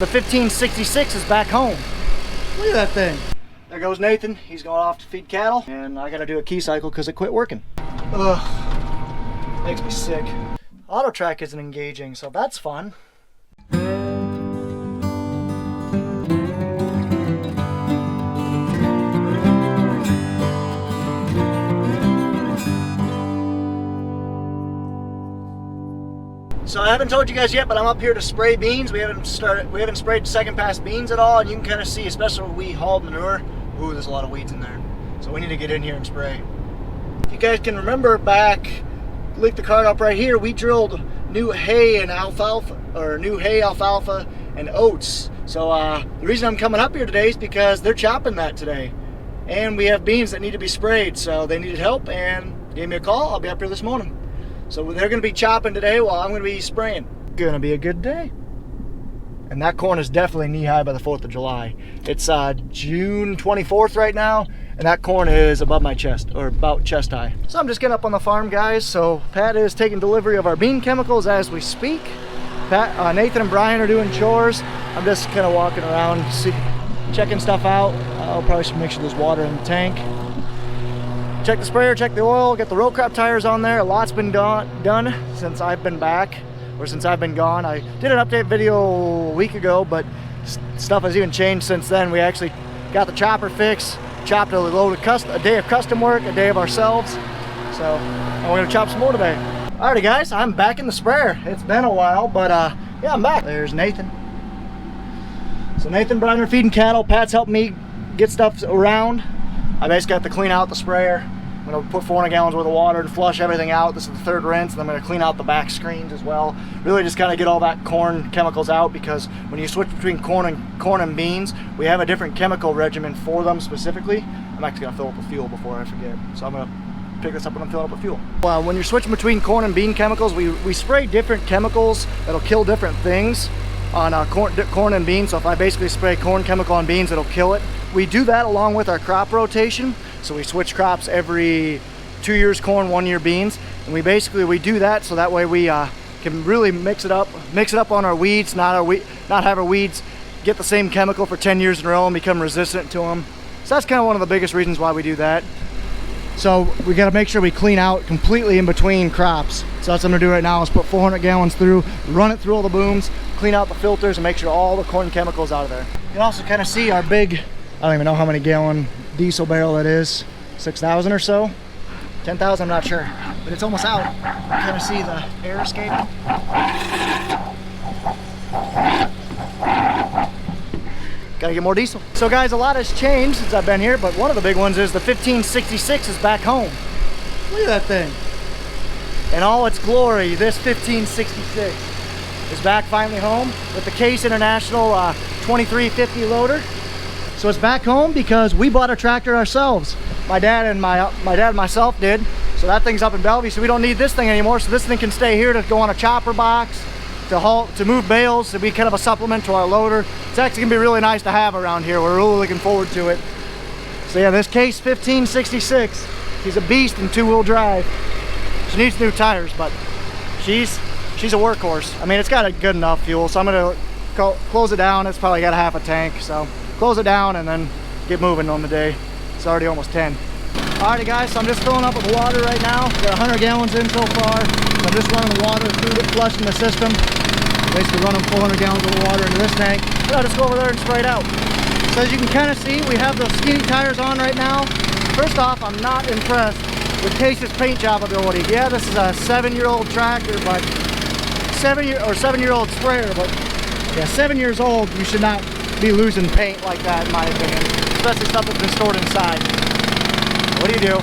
The 1566 is back home. Look at that thing. There goes Nathan. He's going off to feed cattle. And I got to do a key cycle because it quit working. Ugh. Makes me sick. Auto track isn't engaging, so that's fun. So I haven't told you guys yet, but I'm up here to spray beans. We haven't sprayed second pass beans at all, and you can kind of see, especially when we haul manure, ooh, there's a lot of weeds in there. So we need to get in here and spray. If you guys can remember back, link the card up right here, we drilled new hay and alfalfa, and oats. So the reason I'm coming up here today is because they're chopping that today. And we have beans that need to be sprayed, so they needed help and gave me a call. I'll be up here this morning. So they're going to be chopping today while I'm going to be spraying. Gonna be a good day. And that corn is definitely knee-high by the 4th of July. It's June 24th right now, and that corn is above my chest, or about chest high. So I'm just getting up on the farm, guys. So Pat is taking delivery of our bean chemicals as we speak. Nathan and Brian are doing chores. I'm just kind of walking around, checking stuff out. I'll probably make sure there's water in the tank. Check the sprayer, check the oil, get the row crop tires on there. A lot's been done since I've been back, or since I've been gone. I did an update video a week ago, but stuff has even changed since then. We actually got the chopper fixed, chopped a load of a day of custom work, a day of ourselves. So, and we're gonna chop some more today. Alrighty guys, I'm back in the sprayer. It's been a while, but yeah, I'm back. There's Nathan. So Nathan and Brian are feeding cattle. Pat's helping me get stuff around. I basically have to clean out the sprayer. I'm gonna put 400 gallons worth of water and flush everything out. This is the third rinse, and I'm gonna clean out the back screens as well. Really just kind of get all that corn chemicals out, because when you switch between corn and beans, we have a different chemical regimen for them specifically. I'm actually gonna fill up with fuel before I forget. So I'm gonna pick this up and I'm filling up with fuel. When you're switching between corn and bean chemicals, we spray different chemicals that'll kill different things on corn and beans. So if I basically spray corn chemical on beans, it'll kill it. We do that along with our crop rotation. So we switch crops every 2 years corn, 1 year beans. And we do that so that way we can really mix it up on our weeds, not have our weeds get the same chemical for 10 years in a row and become resistant to them. So that's kind of one of the biggest reasons why we do that. So we got to make sure we clean out completely in between crops. So that's what I'm gonna do right now, is put 400 gallons through, run it through all the booms, clean out the filters, and make sure all the corn chemicals out of there. You can also kind of see our big, I don't even know how many gallon diesel barrel that is, 6,000 or so, 10,000, I'm not sure, but it's almost out. You kind of see the air escaping. Gotta get more diesel. So guys, a lot has changed since I've been here, but one of the big ones is the 1566 is back home. Look at that thing. In all its glory, this 1566 is back finally home with the Case International 2350 loader. So it's back home because we bought a tractor ourselves. My dad and myself did. So that thing's up in Bellevue, so we don't need this thing anymore. So this thing can stay here to go on a chopper box, to move bales, to be kind of a supplement to our loader. It's actually gonna be really nice to have around here. We're really looking forward to it. So yeah, this Case 1566, she's a beast in two-wheel drive. She needs new tires, but she's a workhorse. I mean, it's got a good enough fuel, so I'm gonna close it down. It's probably got a half a tank, so close it down and then get moving on the day. It's already almost 10. Alrighty guys, so I'm just filling up with water right now. Got 100 gallons in so far. So I'm just running the water through it, flushing the system. Basically running 400 gallons of water into this tank. And I'll just go over there and spray it out. So as you can kind of see, we have those skinny tires on right now. First off, I'm not impressed with Case's paint job ability. Yeah, this is a 7-year-old tractor, but 7-year-old sprayer, but yeah, 7 years old, you should not be losing paint like that, in my opinion, especially stuff that's been stored inside. What do you do?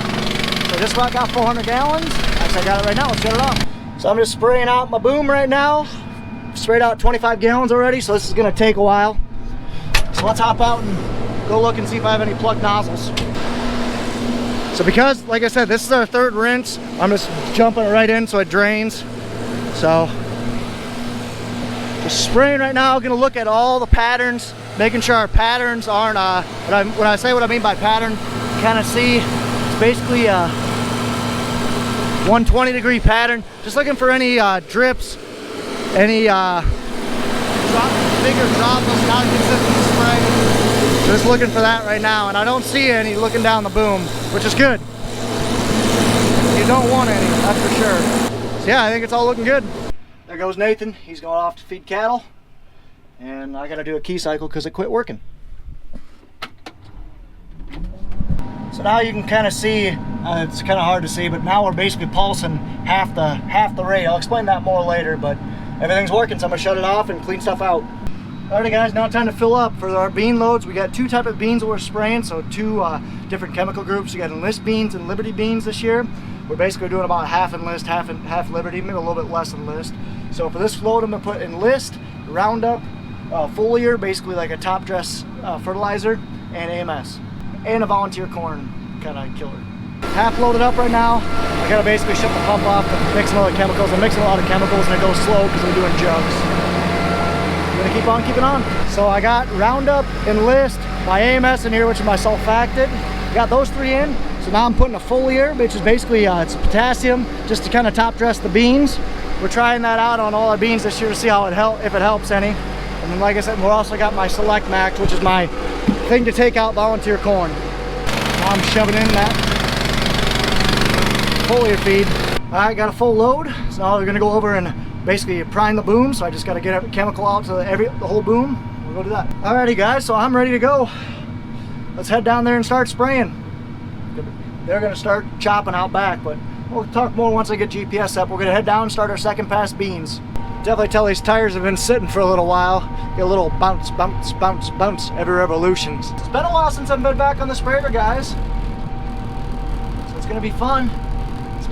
So just about got 400 gallons. Actually, I got it right now. Let's shut it off. So I'm just spraying out my boom right now. Sprayed out 25 gallons already, so this is gonna take a while. So let's hop out and go look and see if I have any plugged nozzles. So because, like I said, this is our third rinse, I'm just jumping it right in so it drains. So just spraying right now. I'm gonna look at all the patterns, making sure our patterns aren't, when I say what I mean by pattern, you kind of see it's basically a 120-degree pattern. Just looking for any drips, any bigger droplets, not a consistent spray. Just looking for that right now, and I don't see any looking down the boom, which is good. You don't want any, that's for sure. So yeah, I think it's all looking good. There goes Nathan. He's going off to feed cattle, and I got to do a key cycle because it quit working. So now you can kind of see, it's kind of hard to see, but now we're basically pulsing half the rate. I'll explain that more later, but everything's working, so I'm gonna shut it off and clean stuff out. Alrighty guys, now time to fill up for our bean loads. We got two types of beans that we're spraying, so two different chemical groups. You got Enlist beans and Liberty beans this year. We're basically doing about half Enlist, half Liberty, maybe a little bit less Enlist. So for this load, I'm gonna put Enlist, Roundup, foliar, basically like a top dress fertilizer, and AMS. And a volunteer corn kind of killer. Half loaded up right now. I gotta basically shut the pump off and mix some other chemicals. I'm mixing a lot of chemicals and it goes slow because I'm doing jugs. I'm gonna keep on keeping on. So I got Roundup, Enlist, my AMS in here, which is my sulfactant. Got those three in. So now I'm putting a foliar, which is basically it's potassium, just to kind of top dress the beans. We're trying that out on all our beans this year to see how if it helps any. And then like I said, we're also got my Select Max, which is my thing to take out volunteer corn. Now I'm shoving in that foliar feed. Alright, got a full load. So now we're gonna go over and basically prime the boom. So I just gotta get a chemical out to the whole boom. We'll go do that. Alrighty guys, so I'm ready to go. Let's head down there and start spraying. They're gonna start chopping out back, but we'll talk more once I get GPS up. We're gonna head down and start our second pass beans. Definitely tell these tires have been sitting for a little while. Get a little bounce, bounce, bounce, bounce every revolution. It's been a while since I've been back on the sprayer, guys. So it's gonna be fun.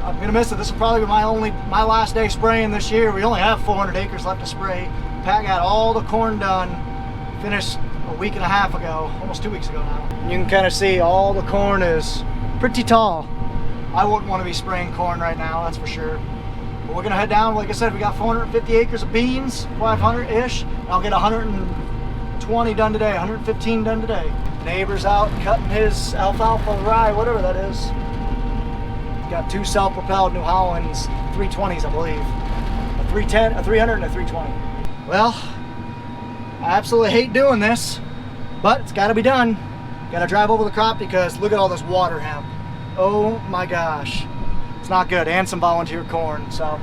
I'm gonna miss it. This will probably be my last day spraying this year. We only have 400 acres left to spray. Pat got all the corn done, finished a week and a half ago, almost 2 weeks ago now. And you can kind of see all the corn is pretty tall. I wouldn't want to be spraying corn right now, that's for sure. But we're gonna head down. Like I said, we got 450 acres of beans, 500-ish. I'll get 120 done today, 115 done today. Neighbor's out cutting his alfalfa rye, whatever that is. Got two self-propelled New Hollands 320s, I believe. A 310, a 300, and a 320. Well, I absolutely hate doing this, but it's got to be done. Got to drive over the crop because look at all this water hemp. Oh my gosh. It's not good, and some volunteer corn, so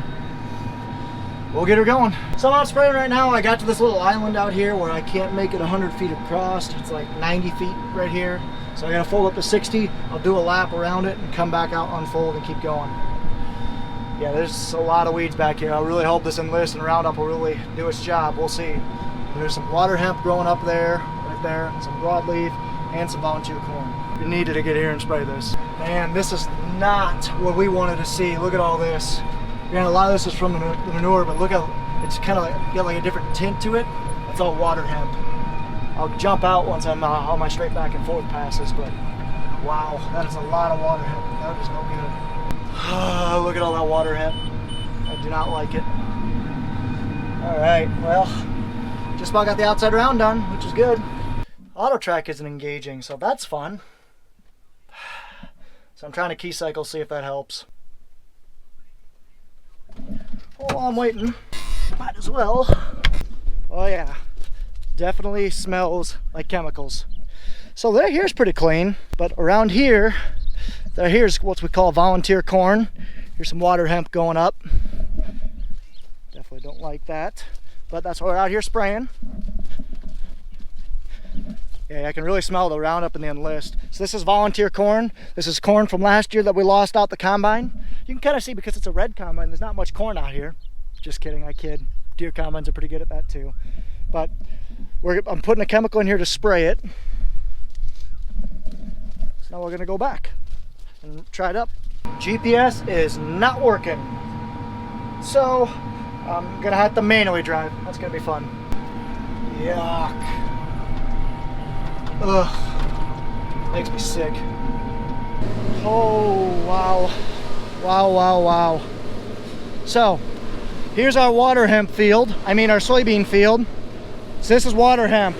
we'll get her going. So I'm out spraying right now. I got to this little island out here where I can't make it 100 feet across. It's like 90 feet right here. So I gotta fold up to 60. I'll do a lap around it and come back out, unfold, and keep going. Yeah, there's a lot of weeds back here. I really hope this Enlist and Roundup will really do its job. We'll see. There's some water hemp growing up there, right there, and some broadleaf, and some volunteer corn. We needed to get here and spray this. Man, this is not what we wanted to see. Look at all this. Granted, a lot of this is from the manure, but look how it's kind of got like a different tint to it. That's all water hemp. I'll jump out once I'm on my straight back and forth passes, but wow, that is a lot of water hemp. That is no good. Look at all that water hemp. I do not like it. All right, well, just about got the outside round done, which is good. Auto track isn't engaging, so that's fun. So I'm trying to key cycle, see if that helps. Oh, I'm waiting. Might as well. Oh yeah, definitely smells like chemicals. So there, here's pretty clean, but around here, here's what we call volunteer corn. Here's some water hemp going up. Definitely don't like that, but that's why we're out here spraying. Yeah, I can really smell the Roundup and the Enlist. So this is volunteer corn. This is corn from last year that we lost out the combine. You can kind of see because it's a red combine, there's not much corn out here. Just kidding, I kid. Deere combines are pretty good at that too. But I'm putting a chemical in here to spray it. So now we're gonna go back and try it up. GPS is not working. So I'm gonna have to manually drive. That's gonna be fun. Yuck. Ugh, makes me sick. Oh, wow. Wow, wow, wow. So, here's our water hemp field. I mean our soybean field. So this is water hemp.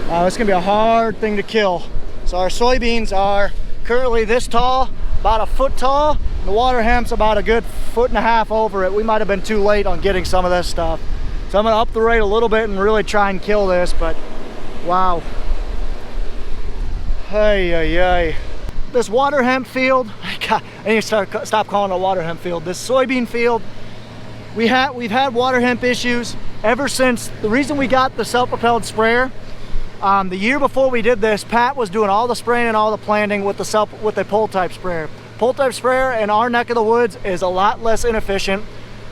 It's gonna be a hard thing to kill. So our soybeans are currently this tall, about a foot tall. The water hemp's about a good 1.5 feet over it. We might have been too late on getting some of this stuff. So I'm gonna up the rate a little bit and really try and kill this, but wow. Hey, hey, hey. This water hemp field, God, I need to stop calling it a water hemp field. This soybean field, we've had water hemp issues ever since. The reason we got the self-propelled sprayer, the year before we did this, Pat was doing all the spraying and all the planting with the pull type sprayer. Pull type sprayer in our neck of the woods is a lot less inefficient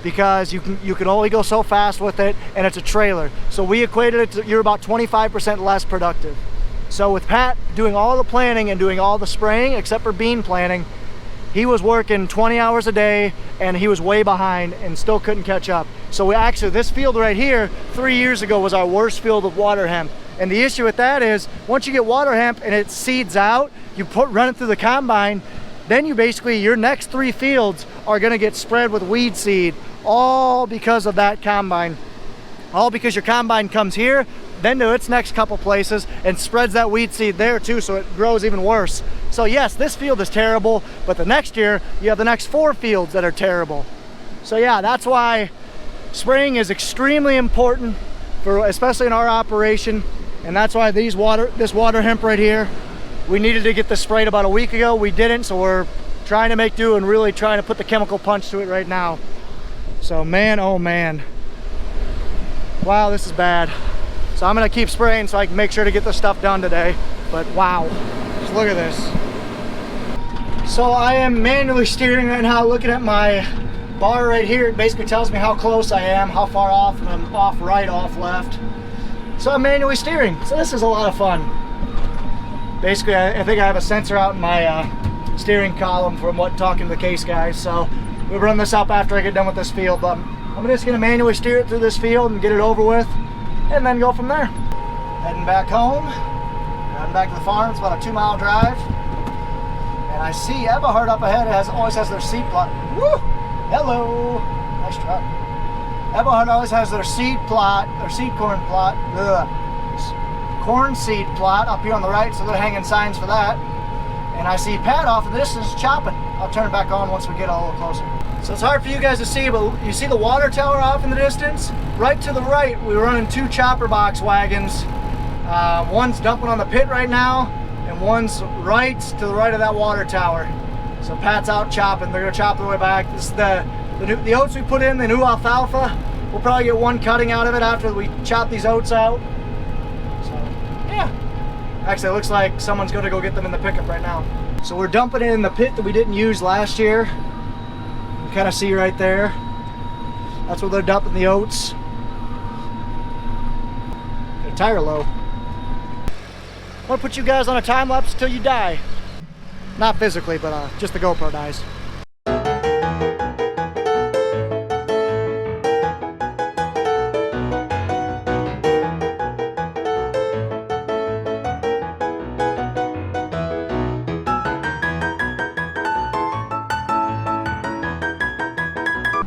because you can only go so fast with it, and it's a trailer. So we equated it to, you're about 25% less productive. So with Pat doing all the planting and doing all the spraying except for bean planting, he was working 20 hours a day and he was way behind and still couldn't catch up. So we actually, this field right here 3 years ago was our worst field of water hemp. And the issue with that is once you get water hemp and it seeds out, you run it through the combine, then you basically, your next 3 fields are gonna get spread with weed seed, all because of that combine. All because your combine comes here, then to its next couple places and spreads that weed seed there too, so it grows even worse. So yes, this field is terrible, but the next year you have the next 4 fields that are terrible. So yeah, that's why spraying is extremely important for, especially in our operation, and that's why this water hemp right here, we needed to get this sprayed about a week ago. We didn't, so we're trying to make do and really trying to put the chemical punch to it right now. So man, oh man, wow, this is bad. So I'm gonna keep spraying so I can make sure to get this stuff done today. But wow, just look at this. So I am manually steering right now, looking at my bar right here. It basically tells me how close I am, how far off, and I'm off right, off left. So I'm manually steering. So this is a lot of fun. Basically, I think I have a sensor out in my steering column from talking to the case guys. So we'll run this up after I get done with this field. But I'm just gonna manually steer it through this field and get it over with, and then go from there. Heading back home, heading back to the farm. It's about a 2-mile drive. And I see Eberhard up ahead always has their seed plot. Woo! Hello! Nice truck. Eberhard always has their seed plot, their seed corn plot, corn seed plot up here on the right, so they're hanging signs for that. And I see Pat off in the distance chopping. I'll turn it back on once we get a little closer. So it's hard for you guys to see, but you see the water tower off in the distance? Right to the right, we're running 2 chopper box wagons. One's dumping on the pit right now, and one's right to the right of that water tower. So Pat's out chopping. They're gonna chop their way back. This is the oats we put in, the new alfalfa. We'll probably get 1 cutting out of it after we chop these oats out. So yeah, actually it looks like someone's gonna go get them in the pickup right now. So we're dumping it in the pit that we didn't use last year. You kind of see right there. That's where they're dumping the oats. Get a tire low. I want to put you guys on a time lapse until you die. Not physically, but just the GoPro dies.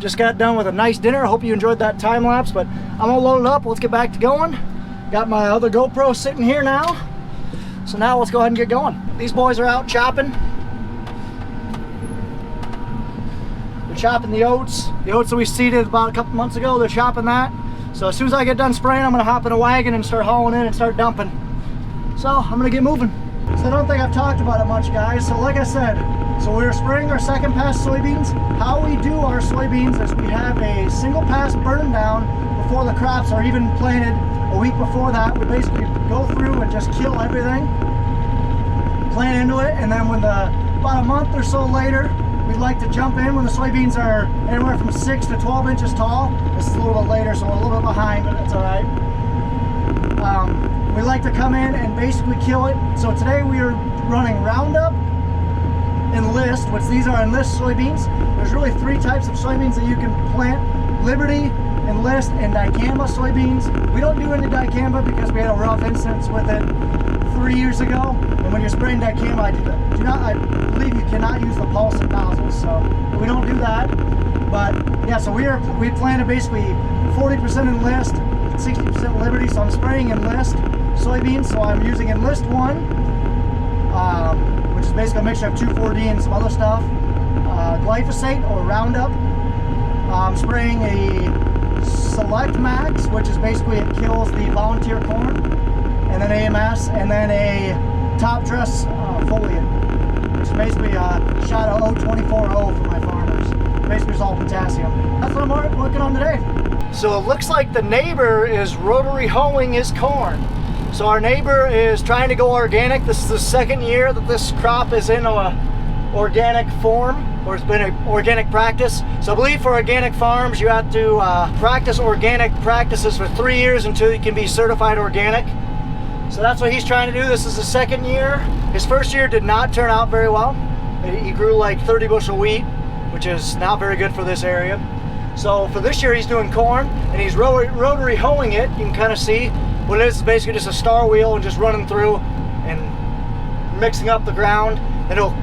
Just got done with a nice dinner. Hope you enjoyed that time lapse, but I'm all loaded up. Let's get back to going. Got my other GoPro sitting here now. So now let's go ahead and get going. These boys are out chopping. They're chopping the oats. The oats that we seeded about a couple months ago, they're chopping that. So as soon as I get done spraying, I'm gonna hop in a wagon and start hauling in and start dumping. So I'm gonna get moving. So I don't think I've talked about it much, guys. So like I said, so we're spraying our second pass soybeans. How we do our soybeans is we have a single pass burn down before the crops are even planted. A week before that, we basically go through and just kill everything, plant into it, and then when about a month or so later, we'd like to jump in when the soybeans are anywhere from 6 to 12 inches tall. This is a little bit later, so we're a little bit behind, but it's all right. We like to come in and basically kill it. So today we are running Roundup, Enlist, which these are Enlist soybeans. There's really 3 types of soybeans that you can plant: Liberty, Enlist, and dicamba soybeans. We don't do any dicamba because we had a rough instance with it 3 years ago. And when you're spraying dicamba, I believe you cannot use the pulse and nozzles, so we don't do that. But yeah, so we planted basically 40% Enlist, 60% Liberty. So I'm spraying Enlist soybeans. So I'm using Enlist 1, which is basically a mixture of 2,4-D and some other stuff. Glyphosate or Roundup. I'm spraying a Select Max, which is basically it kills the volunteer corn, and then AMS, and then a top dress foliant, which is basically a shot of 024O for my farmers. Basically it's all potassium. That's what I'm working on today. So it looks like the neighbor is rotary hoeing his corn. So our neighbor is trying to go organic. This is the second year that this crop is in a organic form, or it's been an organic practice. So I believe for organic farms, you have to practice organic practices for 3 years until you can be certified organic. So that's what he's trying to do. This is the second year. His first year did not turn out very well. He grew like 30 bushel wheat, which is not very good for this area. So for this year, he's doing corn, and he's rotary hoeing it. You can kind of see what it is basically just a star wheel and just running through and mixing up the ground. And he'll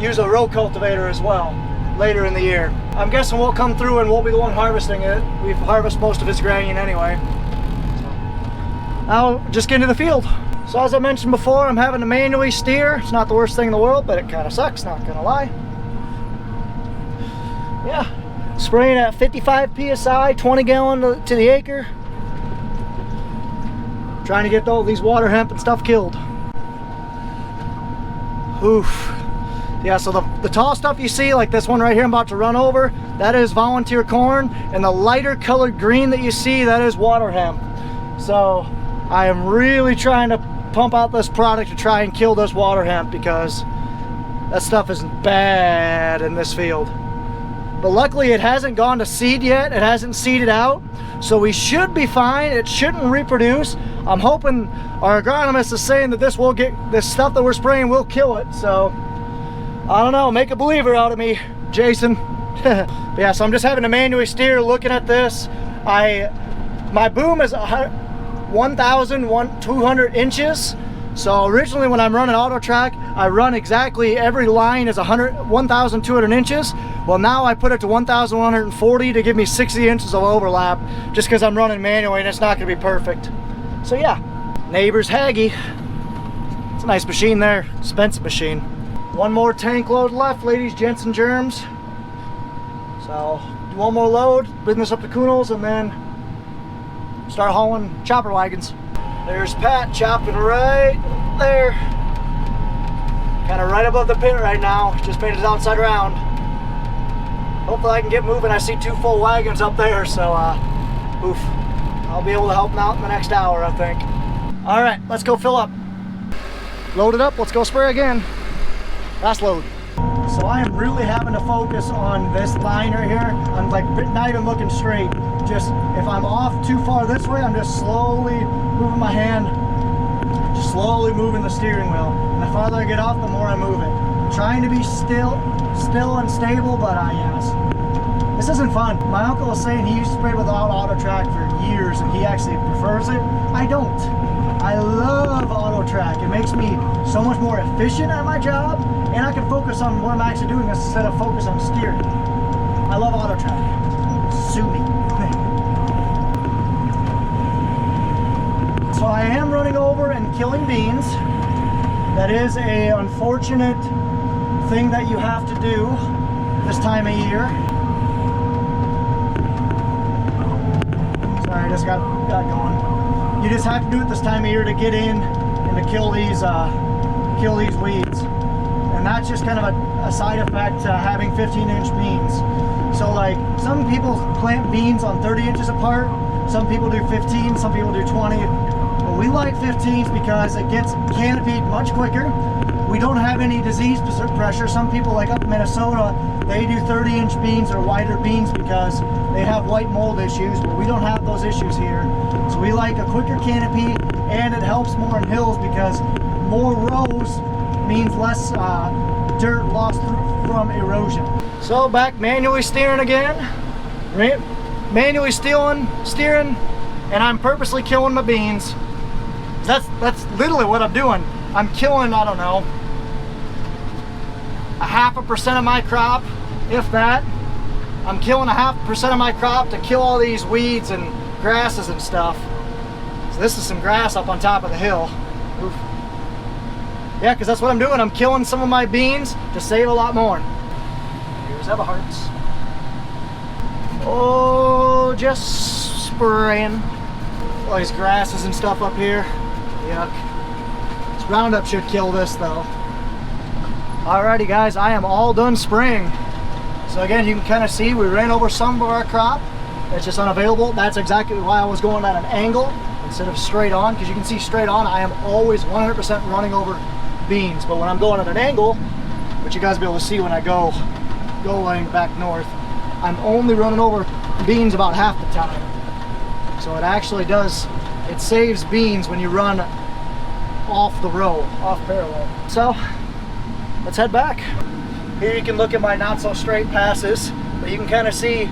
use a row cultivator as well later in the year. I'm guessing we'll come through and we'll be the one harvesting it. We've harvested most of his grain anyway. So I'll just get into the field. So as I mentioned before, I'm having to manually steer. It's not the worst thing in the world, but it kind of sucks, not gonna lie. Yeah, spraying at 55 PSI, 20 gallon to the acre. Trying to get all these water hemp and stuff killed. Oof. Yeah, so the tall stuff you see, like this one right here I'm about to run over, that is volunteer corn, and the lighter colored green that you see, that is water hemp. So I am really trying to pump out this product to try and kill this water hemp, because that stuff is bad in this field. But luckily it hasn't gone to seed yet. It hasn't seeded out, so we should be fine. It shouldn't reproduce. I'm hoping our agronomist is saying that this stuff that we're spraying will kill it. So I don't know, make a believer out of me, Jason. Yeah, so I'm just having to manually steer looking at this. My boom is 1,200 inches. So originally when I'm running auto track, I run exactly every line is 1,200 inches. Well, now I put it to 1,140 to give me 60 inches of overlap, just because I'm running manually and it's not going to be perfect. So yeah, neighbor's Haggy. It's a nice machine there, expensive machine. One more tank load left, ladies, gents, and germs. So do one more load, bring this up to Kuhnel's, and then start hauling chopper wagons. There's Pat chopping right there. Kind of right above the pit right now. Just painted his outside round. Hopefully I can get moving. I see 2 full wagons up there, so oof. I'll be able to help him out in the next hour, I think. All right, let's go fill up. Load it up, let's go spray again. Last load. So I am really having to focus on this line right here. I'm like not even looking straight. Just if I'm off too far this way, I'm just slowly moving my hand, just slowly moving the steering wheel. And the farther I get off, the more I move it. I'm trying to be still and stable, but yes. This isn't fun. My uncle was saying he used to spray without auto track for years and he actually prefers it. I don't. I love auto track. It makes me so much more efficient at my job, and I can focus on what I'm actually doing instead of focus on steering. I love auto track. Sue me. So I am running over and killing beans. That is a unfortunate thing that you have to do this time of year. Sorry, I just got going. You just have to do it this time of year to get in and to kill these weeds. And that's just kind of a side effect to having 15-inch beans. So like some people plant beans on 30 inches apart, some people do 15, some people do 20. But we like 15s because it gets canopied much quicker. We don't have any disease pressure. Some people like up in Minnesota, they do 30-inch beans or wider beans because they have white mold issues, but we don't have those issues here. So we like a quicker canopy, and it helps more in hills because more rows means less dirt lost from erosion. So back manually steering again, manually steering, and I'm purposely killing my beans. That's literally what I'm doing. I'm killing, I don't know, 0.5% of my crop, if that. I'm killing 0.5% of my crop to kill all these weeds and grasses and stuff. So this is some grass up on top of the hill. Oof. Yeah, because that's what I'm doing. I'm killing some of my beans to save a lot more. Here's Eberhardt's. Oh, just spraying. All these grasses and stuff up here. Yuck. This Roundup should kill this though. Alrighty guys, I am all done spraying. So again, you can kind of see we ran over some of our crop. It's just unavailable. That's exactly why I was going at an angle instead of straight on, because you can see straight on I am always 100% running over beans. But when I'm going at an angle, which you guys will be able to see when I go laying back north, I'm only running over beans about half the time. So it actually does, it saves beans when you run off the row, off parallel. So let's head back. Here you can look at my not so straight passes, but you can kind of see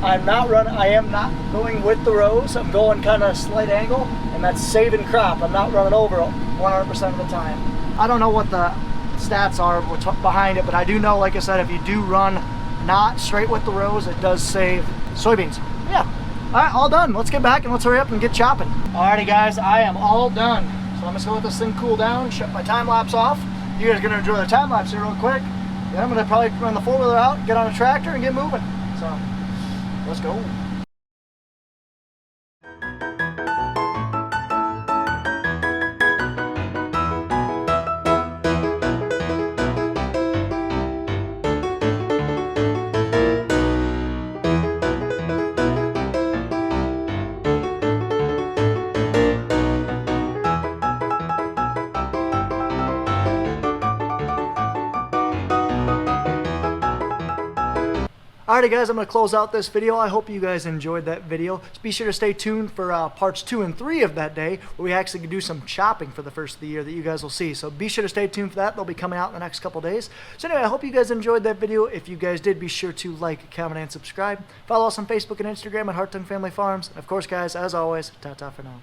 I am not going with the rows. I'm going kind of slight angle, and that's saving crop. I'm not running over 100% of the time. I don't know what the stats are behind it, but I do know, like I said, if you do run not straight with the rows, it does save soybeans. Yeah. All right, all done. Let's get back and let's hurry up and get chopping. Alrighty guys, I am all done. So I'm just gonna let this thing cool down, shut my time lapse off. You guys are gonna enjoy the time lapse here real quick. Then I'm gonna probably run the four-wheeler out, get on a tractor, and get moving. So let's go. Alrighty guys, I'm going to close out this video. I hope you guys enjoyed that video. Just be sure to stay tuned for parts 2 and 3 of that day, where we actually do some chopping for the first of the year that you guys will see. So be sure to stay tuned for that. They'll be coming out in the next couple days. So anyway, I hope you guys enjoyed that video. If you guys did, be sure to like, comment, and subscribe. Follow us on Facebook and Instagram at Hartung Family Farms. And of course guys, as always, ta-ta for now.